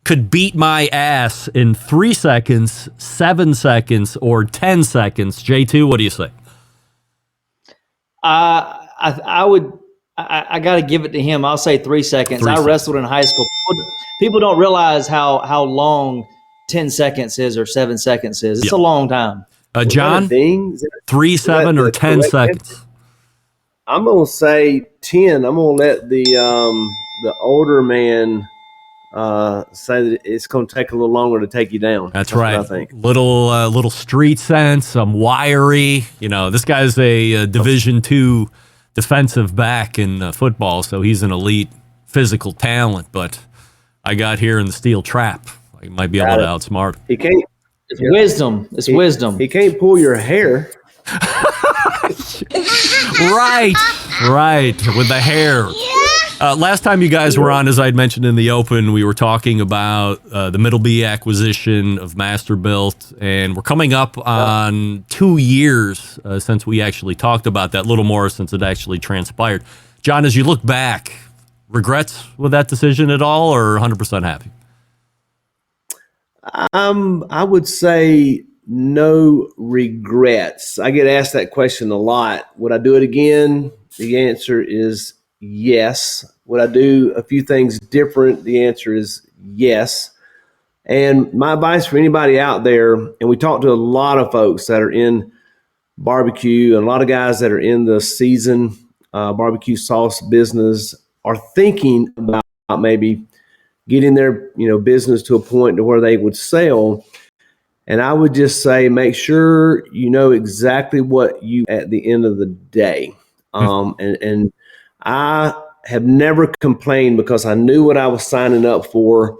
could beat my ass in 3 seconds, 7 seconds, or 10 seconds. J2, what do you say? I got to give it to him. I'll say 3 seconds. I wrestled in high school. People don't realize how long 10 seconds is or 7 seconds is. It's a long time. John, 3, 7, or 10 seconds? I'm going to say 10. I'm going to let the older man say that it's going to take a little longer to take you down. That's right. What I think. Little street sense, some wiry. You know, this guy's a Division II defensive back in football, so he's an elite physical talent. But I got here in the steel trap. I might be able to outsmart him. He can't. It's wisdom. It's wisdom. He can't pull your hair. Right, with the hair. Last time you guys were on, as I'd mentioned in the open, we were talking about the Middleby acquisition of Masterbuilt, and we're coming up on 2 years since we actually talked about that, a little more since it actually transpired. John, as you look back, regrets with that decision at all, or 100% happy? I would say no regrets. I get asked that question a lot. Would I do it again? The answer is yes. Would I do a few things different? The answer is yes. And my advice for anybody out there, and we talk to a lot of folks that are in barbecue and a lot of guys that are in the seasoned barbecue sauce business are thinking about maybe getting their business to a point to where they would sell. And I would just say, make sure you know exactly what you at the end of the day. And I have never complained because I knew what I was signing up for.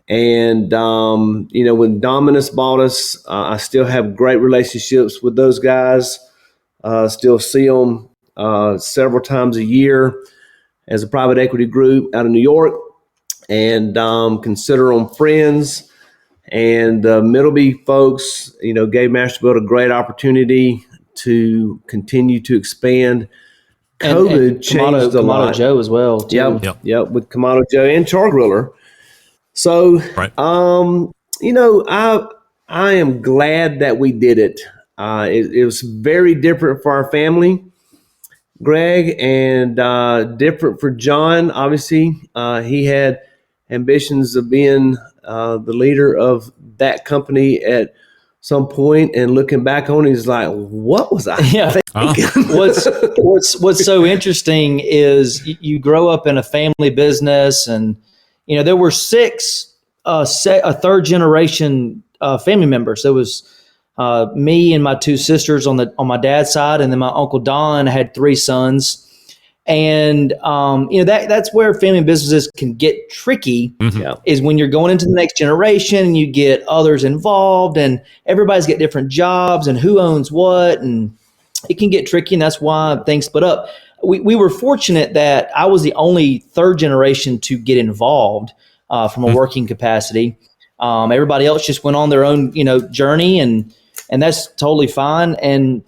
And, when Dominus bought us, I still have great relationships with those guys. Still see them several times a year as a private equity group out of New York, and consider them friends. And the Middleby folks, gave Masterbuilt a great opportunity to continue to expand. COVID changed a lot. Kamado Joe as well, too. Yep, with Kamado Joe and Char Griller. So, Right. I am glad that we did it. It was very different for our family, Greg, and different for John. Obviously, he had ambitions of being the leader of that company at some point, and looking back on it, he's like, what was I thinking? What's so interesting is you grow up in a family business, and there were six third generation family members. There was me and my two sisters on my dad's side, and then my uncle Don had three sons. And that's where family businesses can get tricky, is when you're going into the next generation and you get others involved, and everybody's got different jobs and who owns what, and it can get tricky, and that's why things split up. We were fortunate that I was the only third generation to get involved from a working capacity. Everybody else just went on their own journey, and that's totally fine. And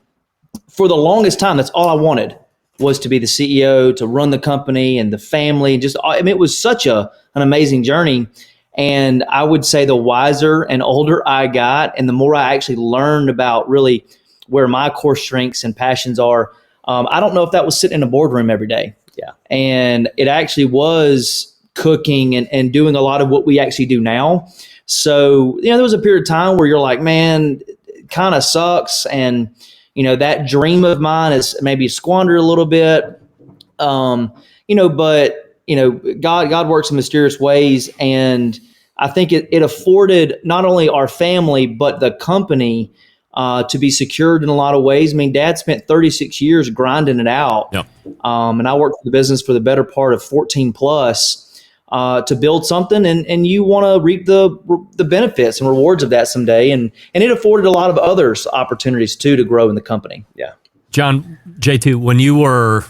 for the longest time, that's all I wanted, was to be the CEO, to run the company and the family. It was such an amazing journey. And I would say the wiser and older I got, and the more I actually learned about really where my core strengths and passions are, I don't know if that was sitting in a boardroom every day. Yeah. And it actually was cooking and doing a lot of what we actually do now. So, there was a period of time where you're like, man, it kind of sucks. And, that dream of mine is maybe squandered a little bit. But God works in mysterious ways. And I think it afforded not only our family, but the company to be secured in a lot of ways. I mean, Dad spent 36 years grinding it out. Yep. And I worked for the business for the better part of 14 plus. To build something, and you want to reap the benefits and rewards of that someday, and it afforded a lot of others opportunities too to grow in the company. Yeah, John, J2, when you were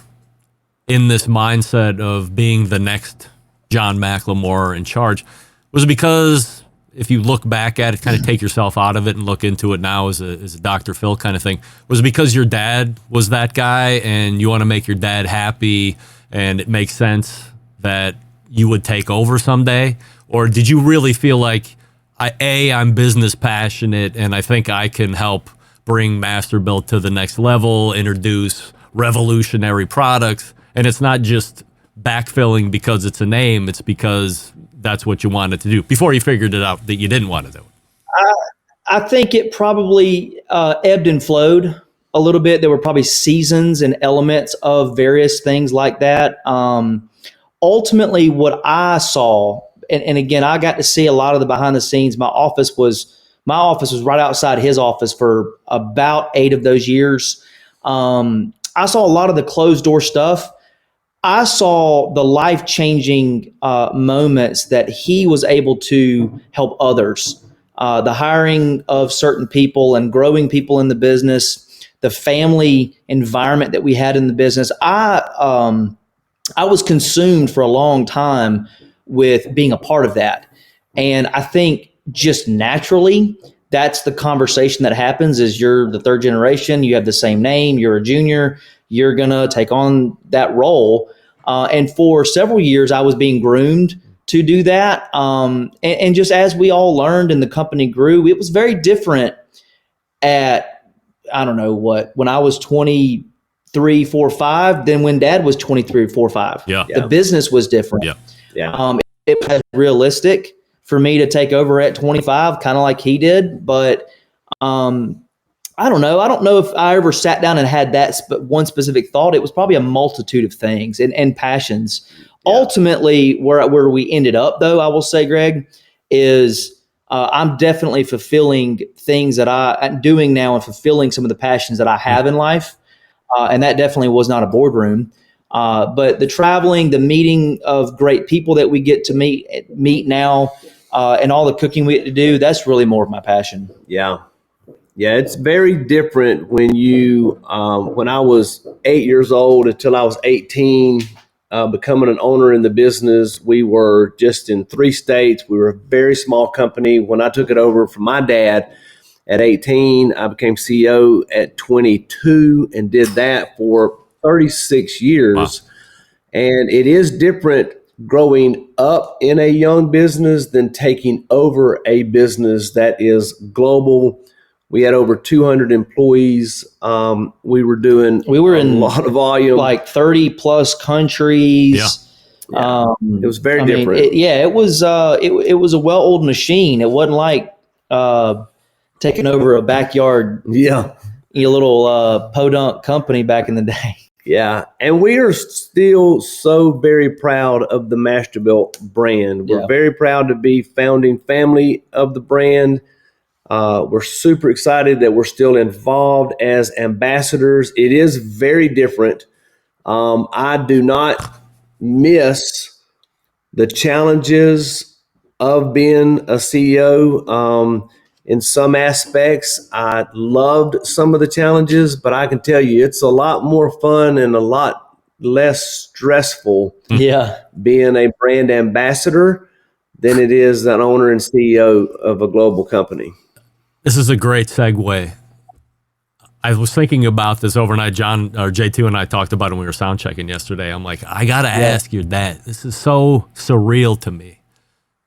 in this mindset of being the next John McLemore in charge, was it because, if you look back at it, kind of take yourself out of it and look into it now as a Dr. Phil kind of thing, was it because your dad was that guy and you want to make your dad happy and it makes sense that you would take over someday? Or did you really feel like, I'm business passionate and I think I can help bring Masterbuilt to the next level, introduce revolutionary products, and it's not just backfilling because it's a name, it's because that's what you wanted to do before you figured it out that you didn't want to do it? I think it probably ebbed and flowed a little bit. There were probably seasons and elements of various things like that. Ultimately, what I saw, and again, I got to see a lot of the behind the scenes. My office was right outside his office for about 8 of those years. I saw a lot of the closed door stuff. I saw the life-changing moments that he was able to help others. The hiring of certain people and growing people in the business, the family environment that we had in the business. I was consumed for a long time with being a part of that. And I think just naturally, that's the conversation that happens. Is you're the third generation, you have the same name, you're a junior, you're going to take on that role. And for several years, I was being groomed to do that. And just as we all learned and the company grew, it was very different at, when I was 23, 4, 5 than when Dad was 23, 4, 5. Yeah. The business was different. Yeah. It was realistic for me to take over at 25, kind of like he did. But I don't know. I don't know if I ever sat down and had that one specific thought. It was probably a multitude of things and passions. Yeah. Ultimately, where we ended up, though, I will say, Greg, is I'm definitely fulfilling things that I'm doing now and fulfilling some of the passions that I have in life. and that definitely was not a boardroom. But the traveling, the meeting of great people that we get to meet now, and all the cooking we get to do, that's really more of my passion. Yeah. Yeah, it's very different when when I was 8 years old until I was 18, becoming an owner in the business. We were just in 3 states. We were a very small company. When I took it over from my dad at 18, I became CEO at 22 and did that for 36 years. Wow. And it is different growing up in a young business than taking over a business that is global. We had over 200 employees. We were in a lot of volume, like 30 plus countries. Yeah. It was very different. It was a well-oiled machine. It wasn't like taking over a backyard, little podunk company back in the day. Yeah, and we are still so very proud of the Masterbuilt brand. We're very proud to be founding family of the brand. We're super excited that we're still involved as ambassadors. It is very different. I do not miss the challenges of being a CEO. In some aspects, I loved some of the challenges, but I can tell you it's a lot more fun and a lot less stressful being a brand ambassador than it is an owner and CEO of a global company. This is a great segue. I was thinking about this overnight. J2 and I talked about it when we were sound checking yesterday. I'm like, I got to ask your dad. This is so surreal to me.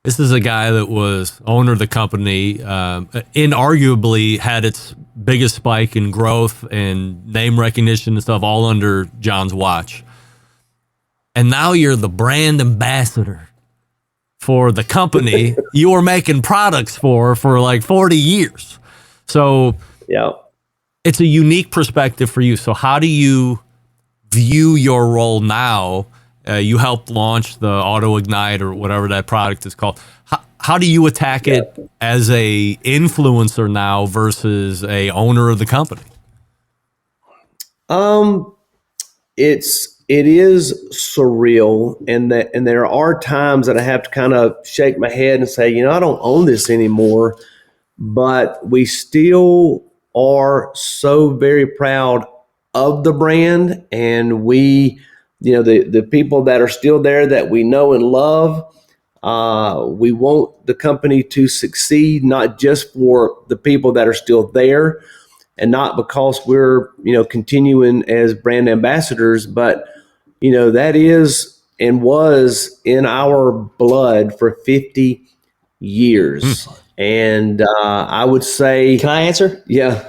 This is a guy that was owner of the company, inarguably had its biggest spike in growth and name recognition and stuff all under John's watch. And now you're the brand ambassador for the company you were making products for like 40 years. So it's a unique perspective for you. So how do you view your role now? You helped launch the Auto Ignite or whatever that product is called. How do you attack it as a influencer now versus a owner of the company? It is surreal, and there are times that I have to kind of shake my head and say, I don't own this anymore, but we still are so very proud of the brand, and we. The people that are still there that we know and love, we want the company to succeed, not just for the people that are still there and not because we're, continuing as brand ambassadors, but, that is and was in our blood for 50 years. And I would say... Can I answer? Yeah.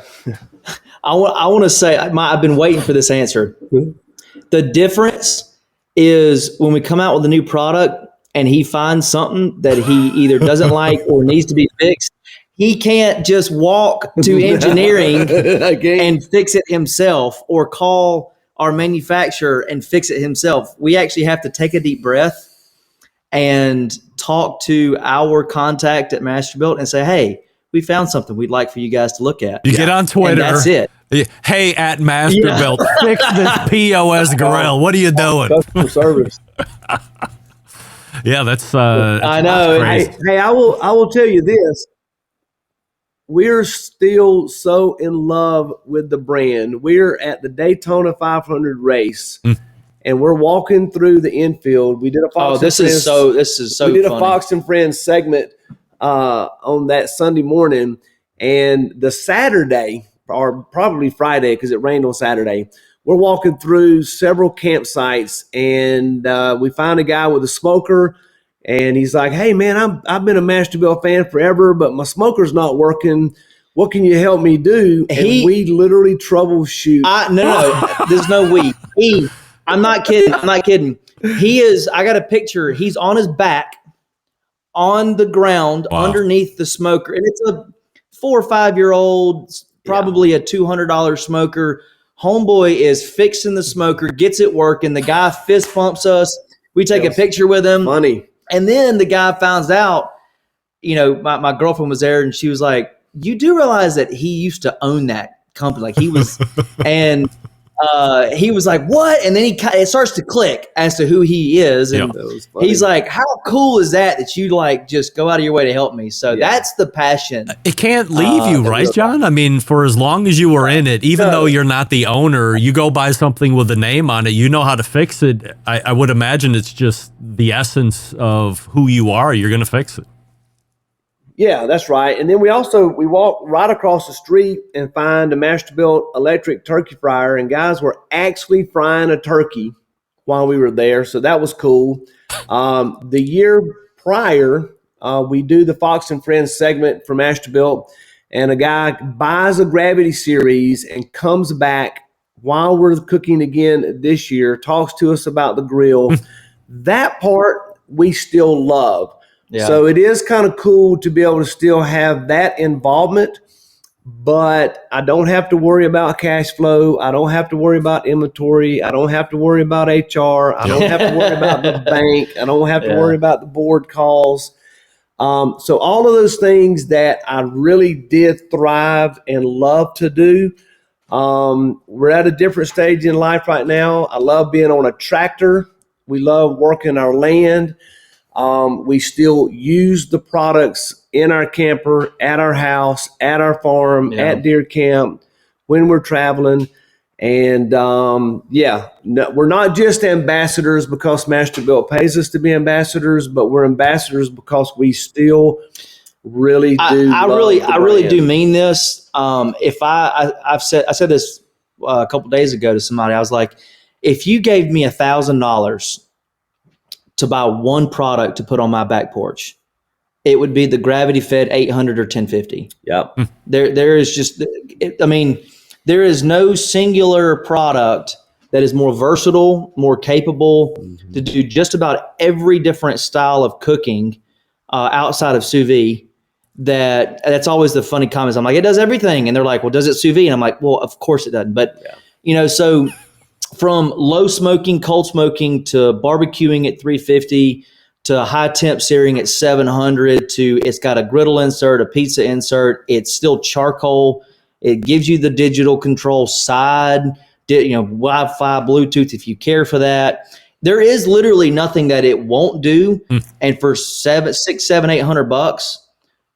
I want to say, I've been waiting for this answer. The difference is when we come out with a new product and he finds something that he either doesn't like or needs to be fixed, he can't just walk to engineering and fix it himself or call our manufacturer and fix it himself. We actually have to take a deep breath and talk to our contact at Masterbuilt and say, hey, we found something we'd like for you guys to look at. You get on Twitter. And that's it. Hey, at Masterbuilt, fix this POS grill. What are you doing? Customer service. Yeah, that's I know. Hey, I will tell you this. We're still so in love with the brand. We're at the Daytona 500 race, and we're walking through the infield. We did a Fox. This is so. We did a Fox and Friends segment on that Sunday morning, and the Saturday. Or probably Friday because it rained on Saturday. We're walking through several campsites and we find a guy with a smoker and he's like, hey man, I've been a Masterbuilt fan forever, but my smoker's not working. What can you help me do? And we literally troubleshoot. No, there's no we. I'm not kidding. He is, I got a picture. He's on his back on the ground underneath the smoker. And it's a 4 or 5 year old, probably a $200 smoker. Homeboy is fixing the smoker, gets it working. The guy fist bumps us. We take a picture with him. Funny. And then the guy finds out, my girlfriend was there and she was like, you do realize that he used to own that company. Like he was, and he was like, "What?" And then it starts to click as to who he is, and he's like, "How cool is that you like just go out of your way to help me?" So that's the passion. It can't leave you, right, John? I mean, for as long as you were in it, even though you're not the owner, you go buy something with a name on it, you know how to fix it. I would imagine it's just the essence of who you are. You're going to fix it. Yeah, that's right. And then we walk right across the street and find a Masterbuilt electric turkey fryer, and guys were actually frying a turkey while we were there. So that was cool. The year prior, we do the Fox and Friends segment from Masterbuilt, and a guy buys a Gravity series and comes back while we're cooking again this year, talks to us about the grill. That part we still love. Yeah. So it is kind of cool to be able to still have that involvement, but I don't have to worry about cash flow. I don't have to worry about inventory. I don't have to worry about HR. I don't have to worry about the bank. I don't have to worry about the board calls. So all of those things that I really did thrive and love to do. We're at a different stage in life right now. I love being on a tractor. We love working our land. We still use the products in our camper, at our house, at our farm, at deer camp, when we're traveling. And we're not just ambassadors because Masterbuilt pays us to be ambassadors, but we're ambassadors because we still really do. I really do mean this. I said this a couple days ago to somebody. I was like, if you gave me $1,000 to buy one product to put on my back porch, it would be the Gravity Fed 800 or 1050. Yep. There is just, there is no singular product that is more versatile, more capable to do just about every different style of cooking outside of sous vide. That's always the funny comments. I'm like, it does everything. And they're like, well, does it sous vide? And I'm like, well, of course it doesn't. But, so from low smoking, cold smoking to barbecuing at 350 to high temp searing at 700 to it's got a griddle insert, a pizza insert. It's still charcoal. It gives you the digital control side, Wi-Fi, Bluetooth if you care for that. There is literally nothing that it won't do. And for $600, $700,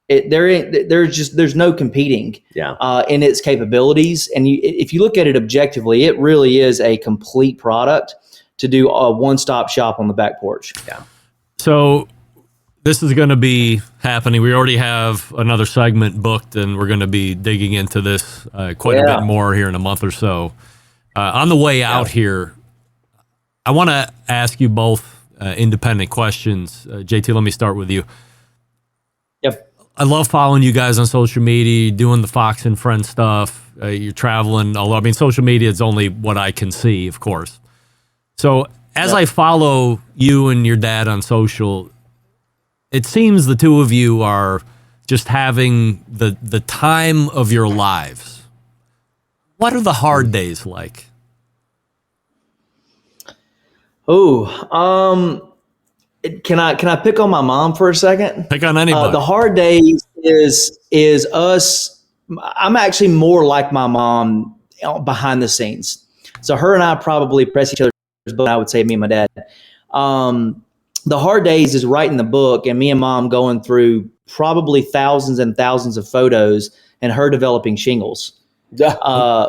$800, there's no competing in its capabilities. And if you look at it objectively, it really is a complete product to do a one-stop shop on the back porch. Yeah. So this is going to be happening. We already have another segment booked, and we're going to be digging into this quite a bit more here in a month or so. On the way out here, I want to ask you both independent questions. JT, let me start with you. Yep. I love following you guys on social media, doing the Fox and Friends stuff. You're traveling. Although, I mean, social media is only what I can see, of course. So as I follow you and your dad on social, it seems the two of you are just having the time of your lives. What are the hard days like? Can I pick on my mom for a second? Pick on anybody. The hard days is us. I'm actually more like my mom behind the scenes. So her and I probably press each other's buttons. I would say me and my dad. The hard days is writing the book and me and mom going through probably thousands and thousands of photos and her developing shingles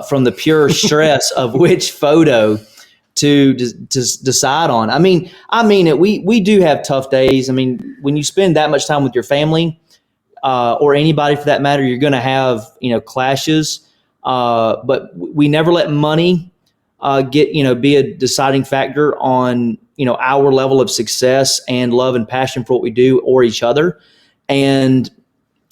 from the pure stress of which photo to decide on. I mean it. We do have tough days. I mean, when you spend that much time with your family or anybody for that matter, you're going to have clashes. But we never let money be a deciding factor on our level of success and love and passion for what we do or each other. And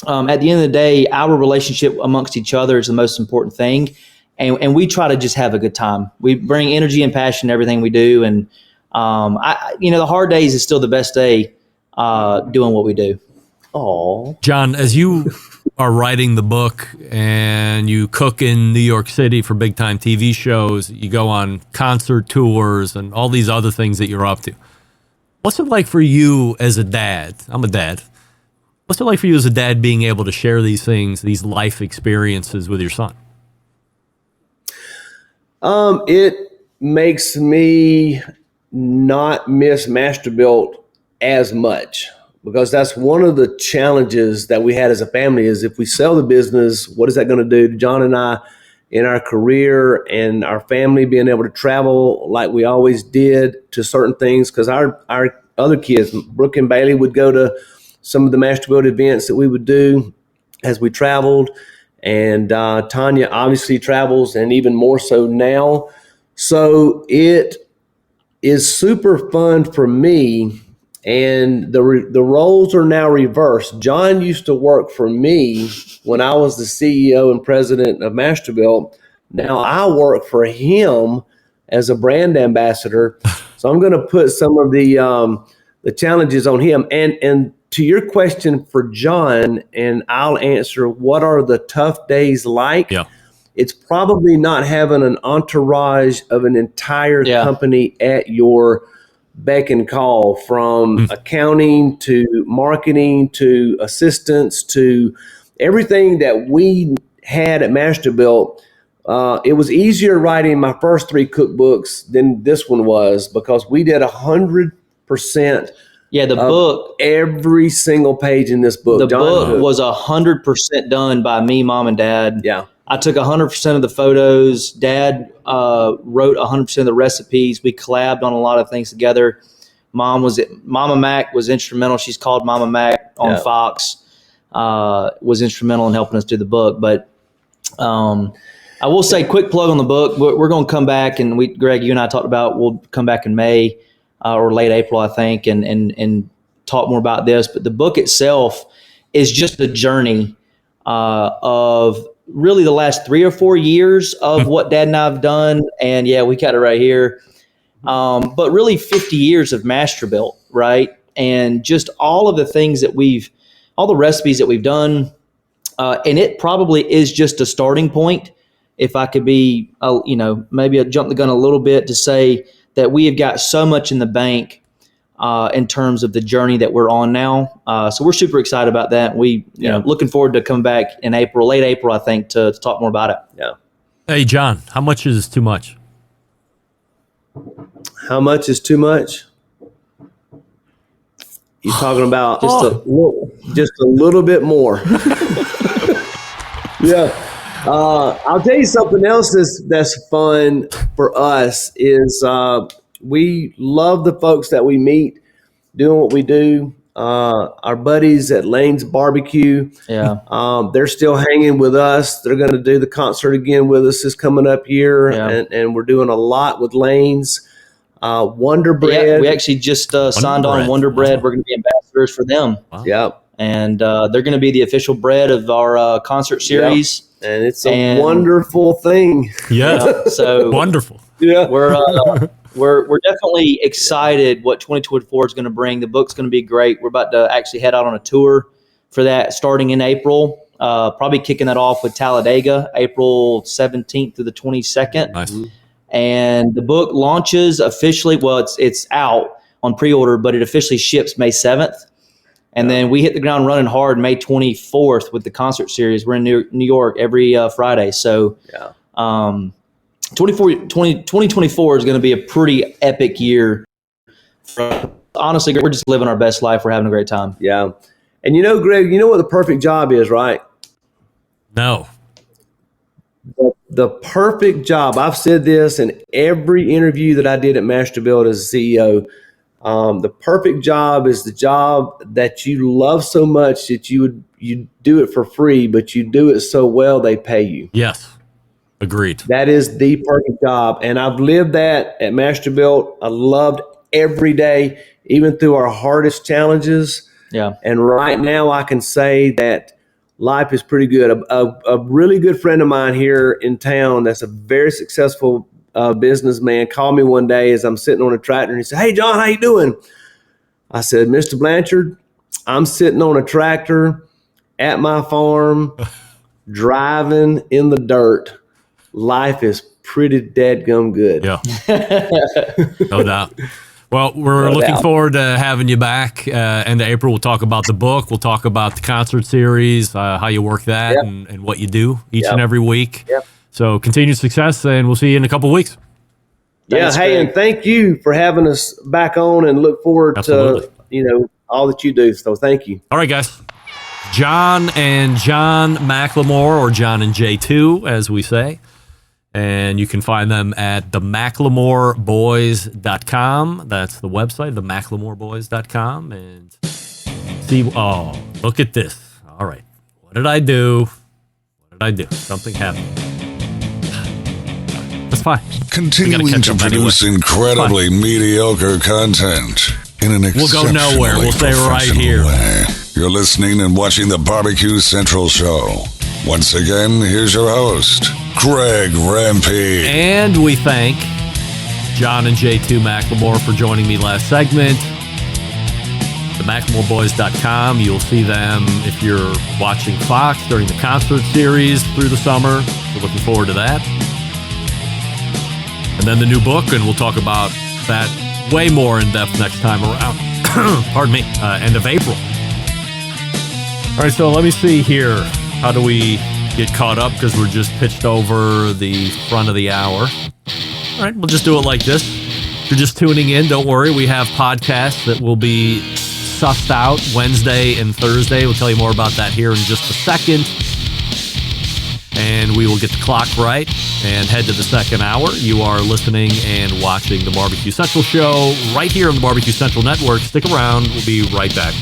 at the end of the day, our relationship amongst each other is the most important thing. And we try to just have a good time. We bring energy and passion to everything we do. And, the hard days is still the best day doing what we do. Oh, John, as you are writing the book and you cook in New York City for big time TV shows, you go on concert tours and all these other things that you're up to. What's it like for you as a dad? I'm a dad. What's it like for you as a dad being able to share these things, these life experiences with your son? It makes me not miss Masterbuilt as much, because that's one of the challenges that we had as a family is if we sell the business, what is that going to do to John and I in our career and our family being able to travel like we always did to certain things? Because our other kids, Brooke and Bailey, would go to some of the Masterbuilt events that we would do as we traveled. And Tanya obviously travels, and even more so now. So it is super fun for me. And the roles are now reversed. John used to work for me when I was the CEO and president of Masterbuilt. Now I work for him as a brand ambassador. So I'm going to put some of the challenges on him. And to your question for John, and I'll answer, what are the tough days like? Yeah. It's probably not having an entourage of an entire company at your beck and call, from accounting to marketing to assistants to everything that we had at Masterbuilt. It was easier writing my first 3 cookbooks than this one was, because we did 100%. Yeah, the book, every single page in this book. The book was 100% done by me, Mom, and Dad. Yeah. I took 100% of the photos. Dad wrote 100% of the recipes. We collabed on a lot of things together. Mama Mac was instrumental. She's called Mama Mac on Fox. Was instrumental in helping us do the book. But I will say, quick plug on the book. We're going to come back, and Greg, you and I talked about, we'll come back in May or late April, I think, and talk more about this. But the book itself is just a journey of really the last 3 or 4 years of what Dad and I have done. And yeah, we got it right here. But really 50 years of Masterbuilt, right? And just all of the things that all the recipes that we've done. And it probably is just a starting point. If I could be, maybe I jump the gun a little bit to say that we have got so much in the bank in terms of the journey that we're on now. So we're super excited about that. Looking forward to coming back in April, late April, I think, to talk more about it. Yeah. Hey, John, how much is too much? How much is too much? You're talking about just a little bit more. Yeah. I'll tell you something else that's fun for us is we love the folks that we meet doing what we do. Our buddies at Lane's Barbecue, they're still hanging with us. They're going to do the concert again with us this coming up here, and we're doing a lot with Lane's. Wonder Bread. Yeah, we actually just signed on Wonder Bread. We're going to be ambassadors for them. Wow. Yep. And they're going to be the official bread of our concert series. Yep. And it's a wonderful thing. Yeah. So wonderful. Yeah. We're definitely excited what 2024 is going to bring. The book's going to be great. We're about to actually head out on a tour for that starting in April. Probably kicking that off with Talladega, April 17th through the 22nd. Nice. And the book launches officially. Well, it's out on pre-order, but it officially ships May 7th. And then we hit the ground running hard May 24th with the concert series. We're in New York every Friday. So 2024 is going to be a pretty epic year. Honestly, we're just living our best life. We're having a great time. Yeah. And Greg, you know what the perfect job is, right? No. The perfect job. I've said this in every interview that I did at Masterbuilt as a CEO. The perfect job is the job that you love so much that you do it for free, but you do it so well they pay you. Yes. Agreed. That is the perfect job. And I've lived that at Masterbuilt. I loved every day, even through our hardest challenges. Yeah. And right now I can say that life is pretty good. A really good friend of mine here in town that's a very successful businessman called me one day as I'm sitting on a tractor, and he said, "Hey, John, how you doing?" I said, "Mr. Blanchard, I'm sitting on a tractor at my farm, driving in the dirt. Life is pretty dadgum good." Yeah. No doubt. Well, we're looking forward to having you back end of April. We'll talk about the book. We'll talk about the concert series, how you work that and what you do each and every week. Yep. So continued success, and we'll see you in a couple weeks. Yeah, hey, and thank you for having us back on, and look forward Absolutely. to all that you do. So thank you. All right, guys. John and John McLemore, or John and J2, as we say. And you can find them at themclemoreboys.com. That's the website, themclemoreboys.com. And see, look at this. All right. What did I do? Something happened. That's fine. Continuing to produce incredibly mediocre content in an We'll go nowhere. We'll stay right here. Way. You're listening and watching the Barbecue Central Show. Once again, here's your host, Greg Rampey. And we thank John and J2 McLemore for joining me last segment. TheMcLemoreBoys.com. You'll see them if you're watching Fox during the concert series through the summer. So looking forward to that. And then the new book, and we'll talk about that way more in depth next time around. Pardon me, end of April. All right, so let me see here. How do we get caught up? Because we're just pitched over the front of the hour. All right, we'll just do it like this. If you're just tuning in, don't worry. We have podcasts that will be sussed out Wednesday and Thursday. We'll tell you more about that here in just a second. And we will get the clock right and head to the second hour. You are listening and watching the Barbecue Central Show right here on the Barbecue Central Network. Stick around. We'll be right back.